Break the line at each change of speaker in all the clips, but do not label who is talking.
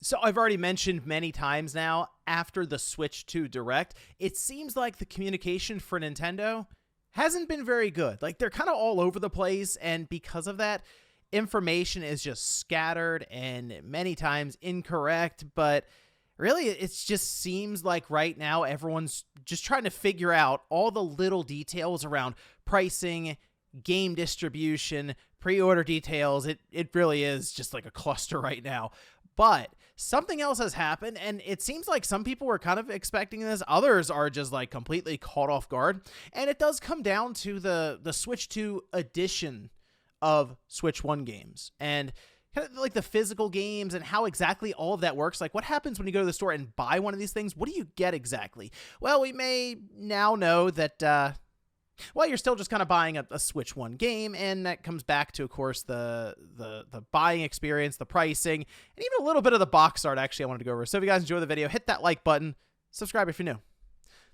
So I've already mentioned many times now, after the Switch 2 Direct, it seems like the communication for Nintendo hasn't been very good. Like, they're kind of all over the place, and because of that, information is just scattered and many times incorrect. But really, it just seems like right now everyone's just trying to figure out all the little details around pricing, game distribution, pre-order details. It really is just like a cluster right now. But something else has happened, and it seems like some people were kind of expecting this. Others are just like completely caught off guard. And it does come down to the Switch 2 edition of Switch 1 games, and kind of like the physical games and how exactly all of that works. Like, what happens when you go to the store and buy one of these things? What do you get exactly? Well, we may now know that you're still just kind of buying a Switch 1 game, and that comes back to, of course, the buying experience, the pricing, and even a little bit of the box art, actually, I wanted to go over. So if you guys enjoy the video, hit that like button, subscribe if you're new.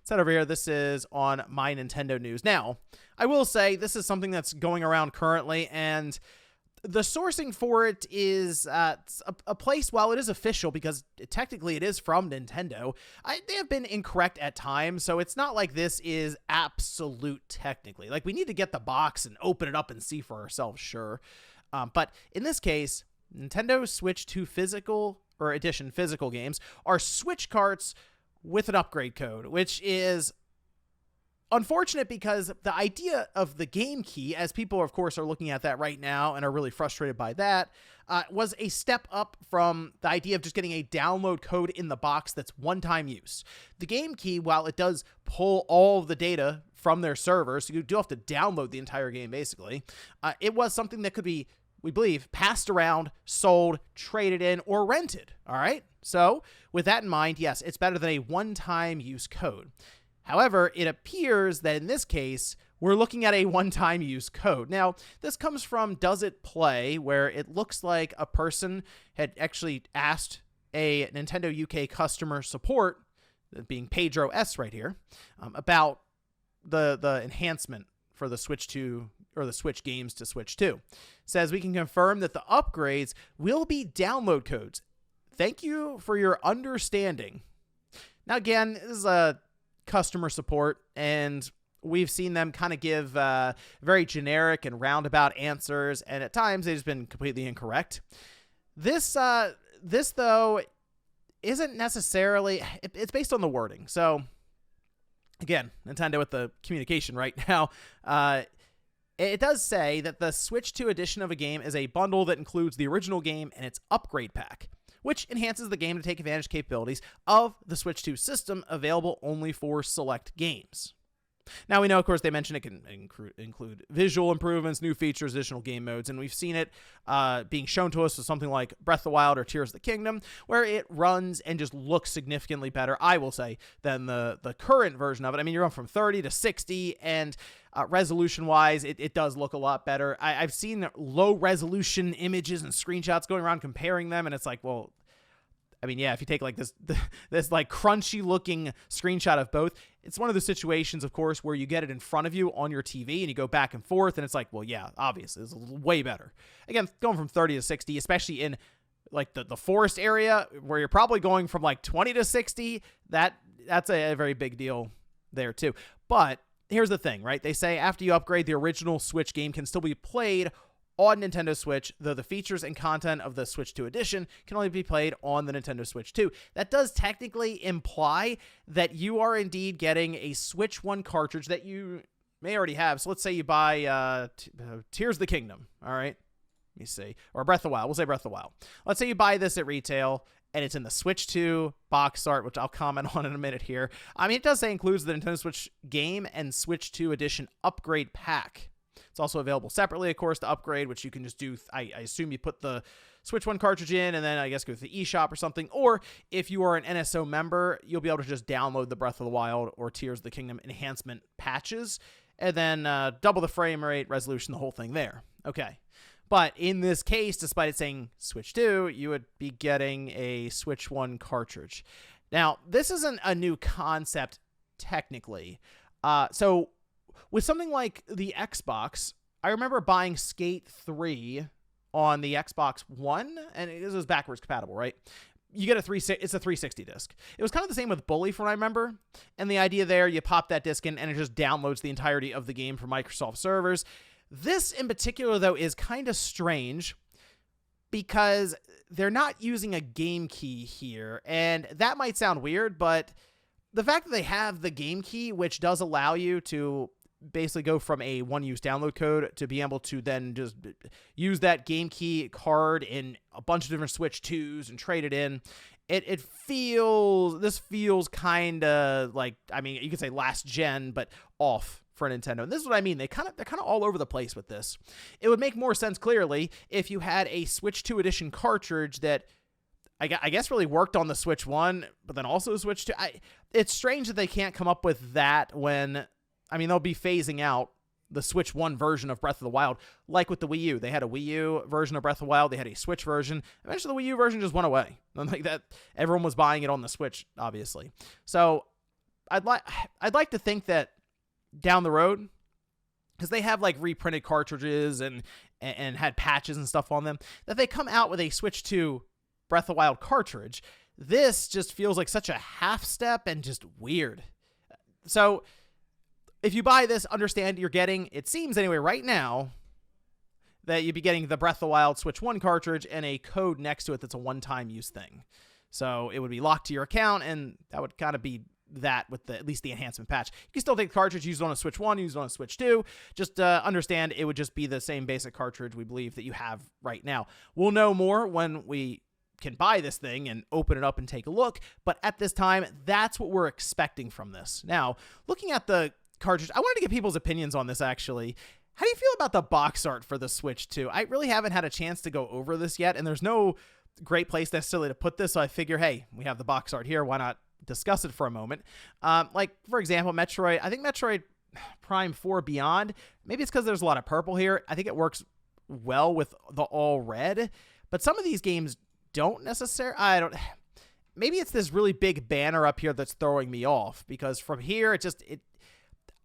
Set over here, this is on My Nintendo News. Now, I will say this is something that's going around currently, and the sourcing for it is a place, while it is official, because technically it is from Nintendo, they have been incorrect at times, so it's not like this is absolute technically. Like, we need to get the box and open it up and see for ourselves, sure. But in this case, Nintendo Switch 2 physical, or edition physical games, are Switch carts with an upgrade code, which is unfortunate because the idea of the game key, as people, of course, are looking at that right now and are really frustrated by that, was a step up from the idea of just getting a download code in the box that's one-time use. The game key, while it does pull all of the data from their servers, so you do have to download the entire game, basically, it was something that could be, we believe, passed around, sold, traded in, or rented, all right? So, with that in mind, yes, it's better than a one-time use code. However, it appears that in this case, we're looking at a one-time use code. Now, this comes from Does It Play, where it looks like a person had actually asked a Nintendo UK customer support, being Pedro S right here, about the enhancement for the Switch 2 or the Switch games to Switch 2. It says, we can confirm that the upgrades will be download codes. Thank you for your understanding. Now, again, this is a customer support, and we've seen them kind of give very generic and roundabout answers, and at times they've been completely incorrect. This though isn't necessarily, it's based on the wording. So again, Nintendo with the communication right now, it does say that the Switch 2 edition of a game is a bundle that includes the original game and its upgrade pack, which enhances the game to take advantage of capabilities of the Switch 2 system, available only for select games. Now, we know, of course, they mentioned it can include visual improvements, new features, additional game modes, and we've seen it being shown to us with something like Breath of the Wild or Tears of the Kingdom, where it runs and just looks significantly better, I will say, than the current version of it. I mean, you're going from 30 to 60, and resolution-wise, it does look a lot better. I've seen low-resolution images and screenshots going around comparing them, and it's like, well, I mean, yeah, if you take like this like crunchy looking screenshot of both, it's one of those situations, of course, where you get it in front of you on your TV and you go back and forth, and it's like, well, yeah, obviously, it's way better. Again, going from 30 to 60, especially in like the forest area where you're probably going from like 20 to 60, that's a very big deal there too. But here's the thing, right? They say after you upgrade, the original Switch game can still be played on Nintendo Switch, though the features and content of the Switch 2 edition can only be played on the Nintendo Switch 2. That does technically imply that you are indeed getting a Switch 1 cartridge that you may already have. So let's say you buy Tears of the Kingdom, all right? Let me see. Or Breath of the Wild. We'll say Breath of the Wild. Let's say you buy this at retail, and it's in the Switch 2 box art, which I'll comment on in a minute here. I mean, it does say includes the Nintendo Switch game and Switch 2 edition upgrade pack. It's also available separately, of course, to upgrade, which you can just do. I assume you put the Switch 1 cartridge in and then I guess go to the eShop or something. Or if you are an NSO member, you'll be able to just download the Breath of the Wild or Tears of the Kingdom enhancement patches and then double the frame rate, resolution, the whole thing there. Okay. But in this case, despite it saying Switch 2, you would be getting a Switch 1 cartridge. Now, this isn't a new concept technically. So with something like the Xbox, I remember buying Skate 3 on the Xbox One, and it was backwards compatible, right? you get it's a 360 disc. It was kind of the same with Bully, from what I remember. And the idea there, you pop that disc in and it just downloads the entirety of the game from Microsoft servers. This in particular, though, is kind of strange because they're not using a game key here. And that might sound weird, but the fact that they have the game key, which does allow you to basically go from a one-use download code to be able to then just use that game key card in a bunch of different Switch 2s and trade it in. This feels kind of like, I mean, you could say last gen, but off for Nintendo. And this is what I mean. They're kind of all over the place with this. It would make more sense, clearly, if you had a Switch 2 edition cartridge that I guess really worked on the Switch 1, but then also Switch 2. It's strange that they can't come up with that when, I mean, they'll be phasing out the Switch 1 version of Breath of the Wild, like with the Wii U. They had a Wii U version of Breath of the Wild. They had a Switch version. Eventually, the Wii U version just went away. Like that, everyone was buying it on the Switch, obviously. So I'd like to think that down the road, because they have like reprinted cartridges and had patches and stuff on them, that they come out with a Switch 2 Breath of the Wild cartridge. This just feels like such a half step and just weird. So if you buy this, understand you're getting, it seems anyway right now, that you'd be getting the Breath of the Wild Switch 1 cartridge and a code next to it that's a one-time use thing. So it would be locked to your account, and that would kind of be that with at least the enhancement patch. You can still take the cartridge, use it on a Switch 1, use it on a Switch 2. Just understand it would just be the same basic cartridge, we believe, that you have right now. We'll know more when we can buy this thing and open it up and take a look, but at this time, that's what we're expecting from this. Now, looking at the cartridge, I wanted to get people's opinions on this, actually. How do you feel about the box art for the Switch 2? I really haven't had a chance to go over this yet, and there's no great place necessarily to put this, so I figure, hey, we have the box art here, why not discuss it for a moment? Like, for example, Metroid, I think Metroid Prime 4 Beyond, maybe it's because there's a lot of purple here. I think it works well with the all red, but some of these games don't necessarily, maybe it's this really big banner up here that's throwing me off, because from here,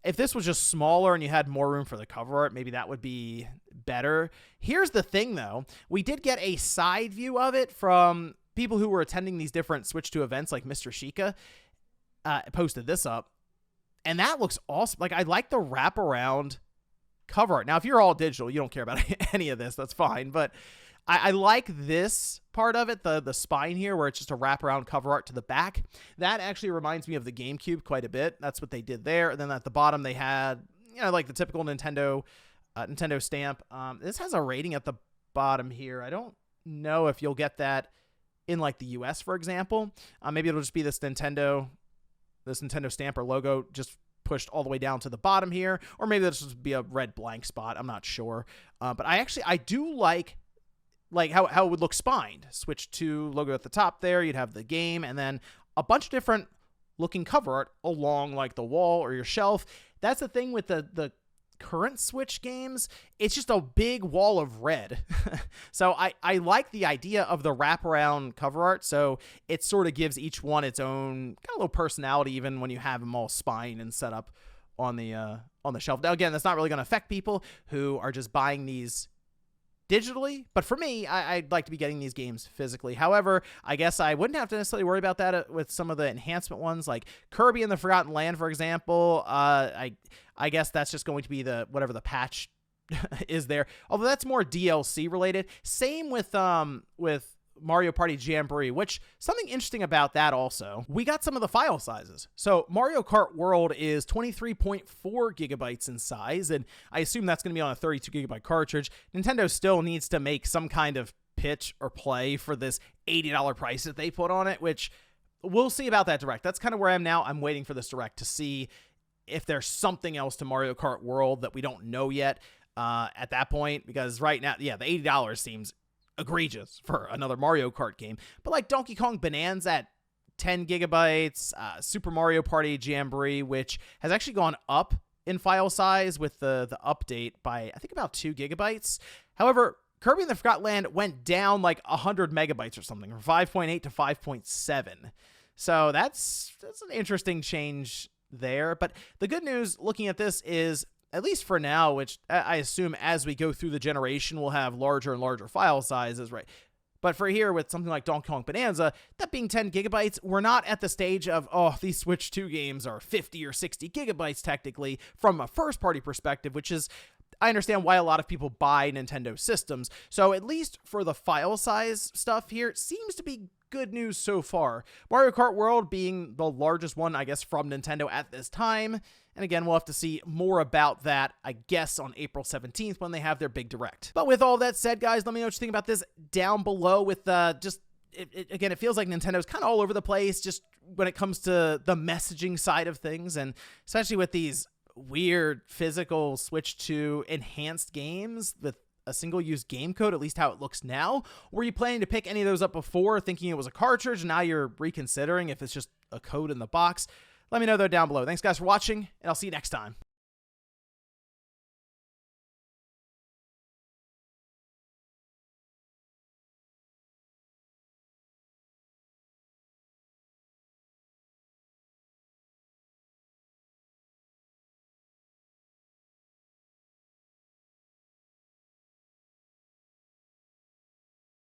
if this was just smaller and you had more room for the cover art, maybe that would be better. Here's the thing, though. We did get a side view of it from people who were attending these different Switch 2 events, like Mr. Sheikah posted this up, and that looks awesome. Like, I like the wraparound cover art. Now, if you're all digital, you don't care about any of this, that's fine, but I like this part of it, the spine here, where it's just a wraparound cover art to the back. That actually reminds me of the GameCube quite a bit. That's what they did there. And then at the bottom, they had, like the typical Nintendo stamp. This has a rating at the bottom here. I don't know if you'll get that in like the US, for example. Maybe it'll just be this Nintendo stamp or logo just pushed all the way down to the bottom here, or maybe this will be a red blank spot. I'm not sure. But I do like how it would look spined. Switch 2 logo at the top there. You'd have the game, and then a bunch of different looking cover art along like the wall or your shelf. That's the thing with the current Switch games. It's just a big wall of red. So I like the idea of the wraparound cover art. So it sort of gives each one its own kind of little personality, even when you have them all spined and set up on the shelf. Now, again, that's not really going to affect people who are just buying these digitally, but for me, I'd like to be getting these games physically. However, I guess I wouldn't have to necessarily worry about that with some of the enhancement ones, like Kirby and the Forgotten Land, for example. I guess that's just going to be whatever the patch is there. Although that's more DLC related. Same with Mario Party Jamboree, which something interesting about that also, we got some of the file sizes. So Mario Kart World is 23.4 gigabytes in size, and I assume that's going to be on a 32 gigabyte cartridge. Nintendo still needs to make some kind of pitch or play for this $80 price that they put on it, which we'll see about that Direct. That's kind of where I am now. I'm waiting for this Direct to see if there's something else to Mario Kart World that we don't know yet at that point, because right now, yeah, the $80 seems egregious for another Mario Kart game. But like Donkey Kong Bonanza at 10 gigabytes, Super Mario Party Jamboree, which has actually gone up in file size with the update by, I think, about 2 gigabytes. However, Kirby and the Forgotten Land went down like 100 megabytes or something, from 5.8 to 5.7. So that's an interesting change there. But the good news looking at this is, at least for now, which I assume as we go through the generation, we'll have larger and larger file sizes, right? But for here, with something like Donkey Kong Bonanza, that being 10 gigabytes, we're not at the stage of, oh, these Switch 2 games are 50 or 60 gigabytes technically from a first-party perspective, which is, I understand why a lot of people buy Nintendo systems. So at least for the file size stuff here, it seems to be good news so far. Mario Kart World being the largest one, I guess, from Nintendo at this time. And again, we'll have to see more about that, I guess, on April 17th when they have their big direct. But with all that said, guys, let me know what you think about this down below with again, it feels like Nintendo's kind of all over the place just when it comes to the messaging side of things, and especially with these weird physical Switch 2 enhanced games with a single-use game code, at least how it looks now. Were you planning to pick any of those up before, thinking it was a cartridge, and now you're reconsidering if it's just a code in the box? Let me know, though, down below. Thanks, guys, for watching, and I'll see you next time.